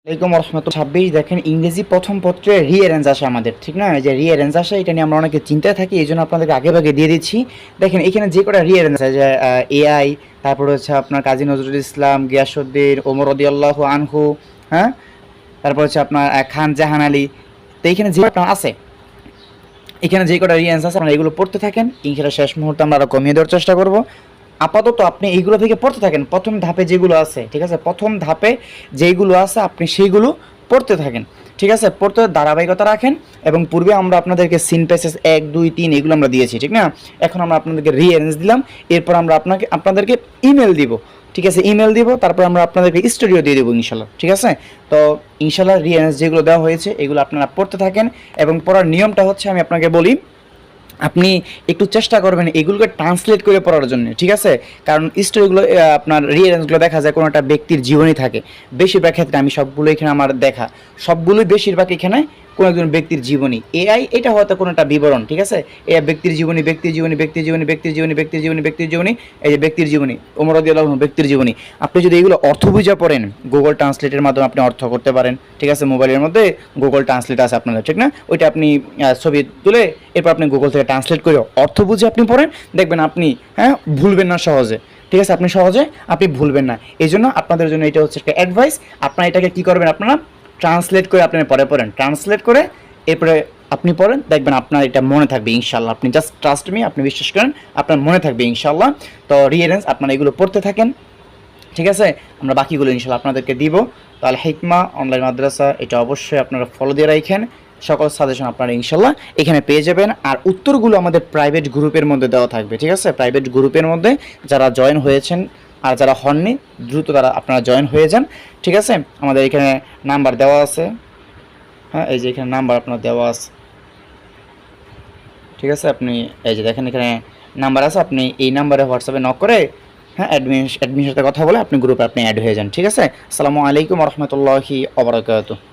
আসসালামাইকুম রহমতুল্লাহ। 26 দেখেন ইংরেজি প্রথম পত্রে রিঅ্যারেঞ্জ আসে আমাদের, ঠিক না? এই যে রিঅ্যারেঞ্জ আসে, এটা নিয়ে আমরা অনেকে চিন্তায় থাকি, এই জন্য আপনাদেরকে আগে ভাগে দিয়ে দিচ্ছি। দেখেন এখানে যে কটা রিঅ্যারেঞ্জ আছে, যে এআই, তারপরে হচ্ছে আপনার কাজী নজরুল ইসলাম, গিয়াসউদ্দিন, ওমর রাদিয়াল্লাহু আনহু, হ্যাঁ, তারপর হচ্ছে আপনার খান জাহান আলী। তো এইখানে যে কটা আছে, এখানে যে কটা রিঅ্যারেঞ্জ আছে আপনারা এগুলো পড়তে থাকেন, ইনশাআল্লাহ শেষ মুহূর্তে আমরা আরও কমিয়ে দেওয়ার চেষ্টা করব। আপাতত আপনি এইগুলো থেকে পড়তে থাকেন, প্রথম ধাপে যেগুলো আছে, ঠিক আছে, প্রথম ধাপে যেইগুলো আছে আপনি সেইগুলো পড়তে থাকেন, ঠিক আছে, পড়তে ধারাবাহিকতা রাখেন। এবং পূর্বে আমরা আপনাদেরকে সিন প্যাসেজ 1 2 3 এগুলো আমরা দিয়েছি, ঠিক না? এখন আমরা আপনাদেরকে রিঅ্যারেঞ্জ দিলাম, এরপর আমরা আপনাদেরকে ইমেল দিব, ঠিক আছে, ইমেল দিব, তারপর আমরা আপনাদেরকে স্টুডিও দিয়ে দেবো ইনশাল্লাহ, ঠিক আছে? তো ইনশাল্লাহ রিঅ্যারেঞ্জ যেগুলো দেওয়া হয়েছে এগুলো আপনারা পড়তে থাকেন। এবং পড়ার নিয়মটা হচ্ছে, আমি আপনাকে বলি, আপনি একটু চেষ্টা করবেন এগুলোকে ট্রান্সলেট করে পড়ার জন্য, ঠিক আছে? কারণ স্টোরিগুলো, আপনার রিয়ারেঞ্জগুলো দেখা যায় কোনো একটা ব্যক্তির জীবনী থাকে। বেশিরভাগ ক্ষেত্রে, আমি সবগুলো এখানে আমার দেখা সবগুলোই বেশিরভাগ এখানে কোনো একজন ব্যক্তির জীবনী। এআই এটা হয়তো কোনো একটা বিবরণ, ঠিক আছে? এ ব্যক্তির জীবনী, ব্যক্তির জীবনী, ব্যক্তির জীবনী, ব্যক্তির জীবনী, ব্যক্তির জীবনী, ব্যক্তির জীবনী, এই যে ব্যক্তির জীবনী, ওমর রাদিয়াল্লাহু আনহু ব্যক্তির জীবনী। আপনি যদি এগুলো অর্থ বুঝে পড়েন, গুগল ট্রান্সলেটের মাধ্যমে আপনি অর্থ করতে পারেন, ঠিক আছে? মোবাইলের মধ্যে গুগল ট্রান্সলেট আছে আপনাদের, ঠিক না? ওইটা আপনি ছবি তুলে এরপর আপনি গুগল থেকে ট্রান্সলেট করে অর্থ বুঝে আপনি পড়েন, দেখবেন আপনি, হ্যাঁ, ভুলবেন না সহজে, ঠিক আছে? আপনি ভুলবেন না। এই জন্য আপনাদের জন্য এটা হচ্ছে একটা অ্যাডভাইস। আপনারা এটাকে কী করবেন, আপনারা ট্রান্সলেট করে আপনি পড়েন, ট্রান্সলেট করে এরপরে আপনি পড়েন, দেখবেন আপনার এটা মনে থাকবে ইনশাল্লাহ। আপনি জাস্ট ট্রাস্ট মি, আপনি বিশ্বাস করেন, আপনার মনে থাকবে ইনশাল্লাহ। তো রিঅ্যারেঞ্জ আপনারা এগুলো পড়তে থাকেন, ঠিক আছে? আমরা বাকিগুলো ইনশাল্লাহ আপনাদেরকে দিব। তো আল হিকমা অনলাইন মাদ্রাসা, এটা অবশ্যই আপনারা ফলো দিয়ে রাখেন। সকল সাজেশন আপনারা ইনশাল্লাহ এখানে পেয়ে যাবেন। আর উত্তরগুলো আমাদের প্রাইভেট গ্রুপের মধ্যে দেওয়া থাকবে, ঠিক আছে? প্রাইভেট গ্রুপের মধ্যে যারা জয়েন হয়েছেন আর যারা হননি, দ্রুত তারা আপনারা জয়েন হয়ে যান, ঠিক আছে? আমাদের এখানে নাম্বার দেওয়া আছে, হ্যাঁ, এই যে এখানে নাম্বার আপনার দেওয়া আছে, ঠিক আছে? আপনি এই যে দেখেন এখানে নাম্বার আছে, আপনি এই নাম্বারে হোয়াটসঅ্যাপে নক করে, হ্যাঁ, অ্যাডমিনের সাথে কথা বলে আপনি গ্রুপে আপনি অ্যাড হয়ে যান, ঠিক আছে? আসসালামু আলাইকুম রহমতুল্লাহি ওয়া বারাকাতুহু।